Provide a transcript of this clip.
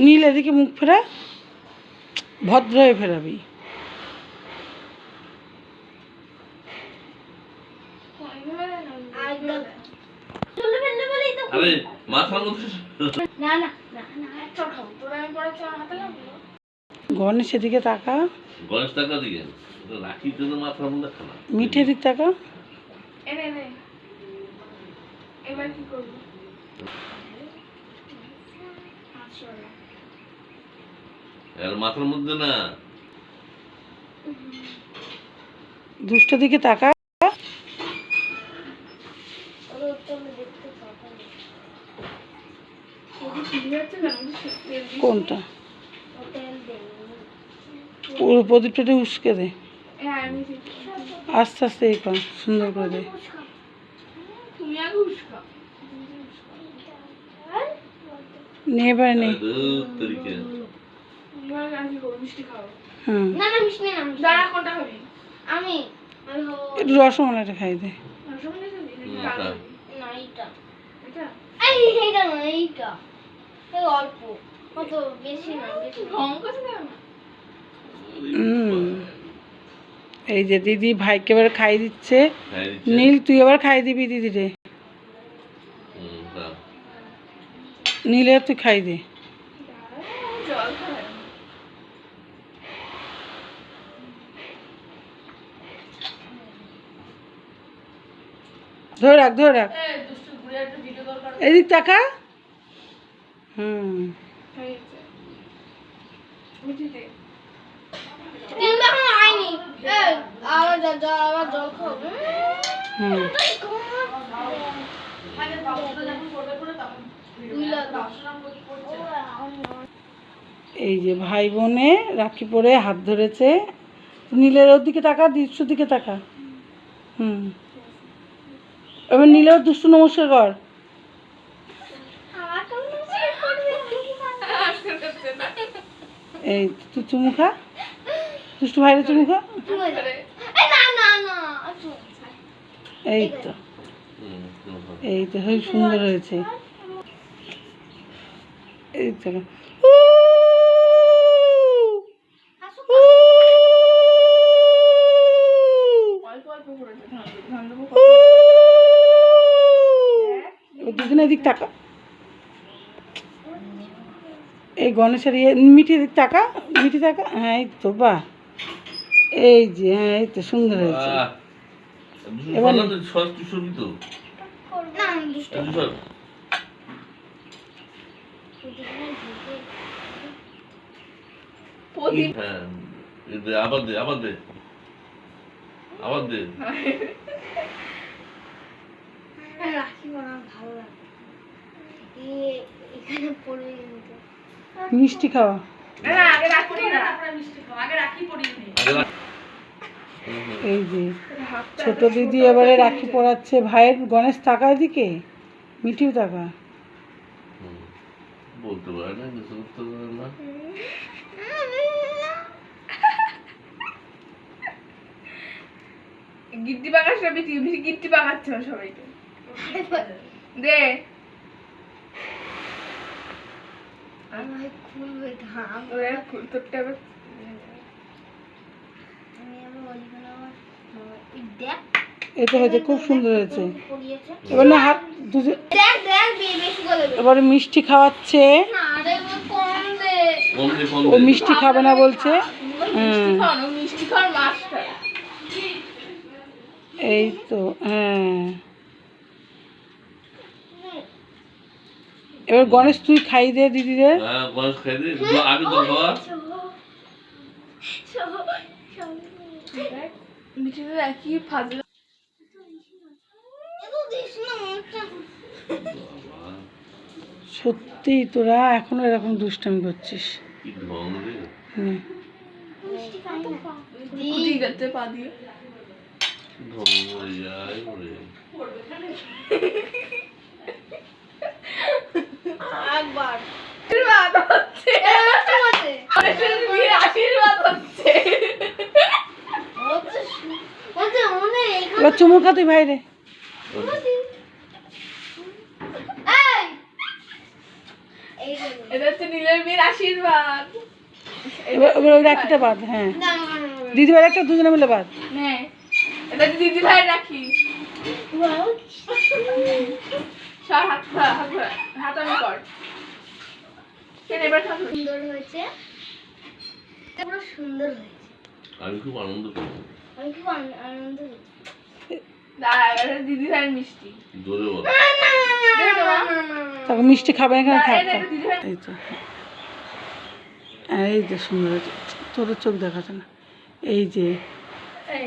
নীল এদিকে মুখ ফেরা, ভদ্র হয়ে ফেরাবি। গণেশ এদিকে তাকা, গণেশ টাকা দিকে রাখির জন্য মাথার মধ্যে খানা। মিঠে দিক তাকা। এবার কি করবো? আর মাথার মধ্যে না, দুষ্ট দিকে তাকা। কোনটা? পুরো প্রদীপটা উস্কে দে, আস্তে আস্তে এই কর, সুন্দর করে দে। নেবার নেই। একটু রসমালাইটা খাই দে। এই যে দিদি ভাইকে এবার খাই দিচ্ছে। নীল তুই এবার খাই দিবি দিদি রে। নীলে তুই খাই দে। ধরে রাখ, ধরে রাখ, এদিক তাকা। এই যে ভাই বোনে রাখি পরে হাত ধরেছে। নীলের ওর দিকে তাকা, দৃশ্য দিকে তাকা। এবার নীলের দুষ্টু নমস্কার কর। এই তুই চুমু খা, দুষ্টু ভাইরে চুমু খা। এই তো, এই তো সুন্দর হয়েছে। এই তো দুদিন এদিক টাকা। এই গণেশের ইয়ে মিঠি দিক টাকা, মিঠি টাকা। হ্যাঁ এই তো, বাহ, এই যে, হ্যাঁ এই তো সুন্দর হয়েছে। এবার আবার দে, আবার দে, আবার দে। মিষ্টি খাওয়া। এই যে ছোট দিদি এবারে রাখি পরাচ্ছে ভাইয়ের। গণেশ টাকার দিকে, মিঠিও টাকা। বলতে পারে না, কিছু করতে পারে না। গিট্টি পাকাচ্ছে, গিট্টি পাকাচ্ছে সবাইকে। দে এটা হয়েছে, খুব সুন্দর হয়েছে। এবার না হাত এবারে মিষ্টি খাওয়াচ্ছে। ও মিষ্টি খাবে না বলছে। এই তো, হ্যাঁ। এবার গণেশ তুই খাই দে দিদিদের। গণেশ খাই দে, আগে তো খাওয়া। সত্যি তোরা এখনো এরকম দুষ্টামি করছিস। এবার চুমু খা তুই ভাইরে। এটা হচ্ছে নীলের মেয়ের আশীর্বাদ। এবার এবার ওই রাখিটা বাদ, হ্যাঁ দিদিভাই একটা দুজনে মিলে বাদ। নে এটা দিদি ভাই রাখি। সব হাত হাতামি কর। কেন এবার খাবো? সুন্দর হয়েছে, পুরো সুন্দর হয়েছে। আমি খুব আনন্দ করছি। আমি খুব আনন্দ হয়েছে। দাঁড়া, এটা দিদি ভাইয়ের মিষ্টি। জোরে বল। দে তো মা। তখন মিষ্টি খাবে এখানে দাঁড়া, থাক এটা থাক। দিদি ভাই। এই তো এই যে সুন্দর হয়েছে, তোর চোখ দেখাচ্ছে না, এই যে এই